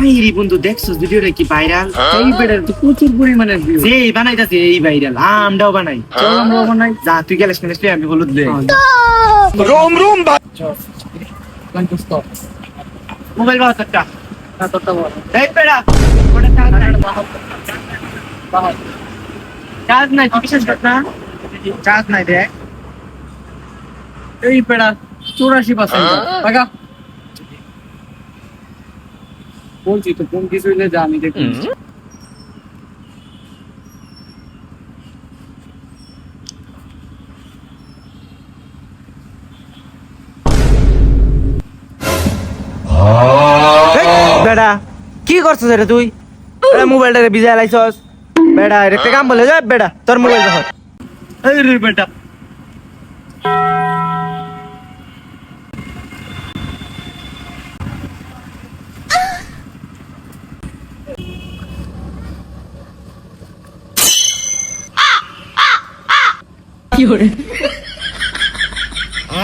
আইরি বন্ধু দেখছো ভিডিওটা কি ভাইরাল? এই বেটার তো প্রচুর পরিমাণে ভিউ। যে বানাইতাছে এই ভাইরাল, আমরাও বানাই। চল আমরাও বানাই। যা তুই গেলিস কিনে আমি হলুদ লই। रोम रोम মোবাইল বাবা তোরটা। না তোরটা বল। এই বেটা ওটা চার্জ নাই, তুই বিশ্বাস কর না? চার্জ নাই দেখ। এই বেটা 84% টাকা বলছি তো কোন কিছু হইলে যা আমি দেখি। বেটা কি করছিস রে তুই? বেটা মোবাইলটারে ভিজায় লাইছস। বেটা একটা কাম বলে যা বেটা তোর মোবাইল দেখো। এই রে বেটা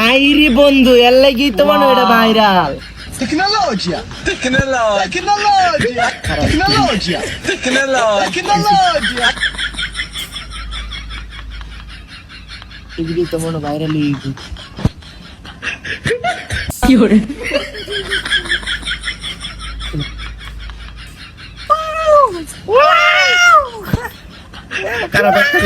আইরি বন্ধু এর লাগি তো মনে এটা viral. Tecnologia, tecnologia, tecnologia, tecnologia, tecnologia. এগুলি তো মনে ভাইরাল হয়ে গেছে। কারা ব্যাখ্যা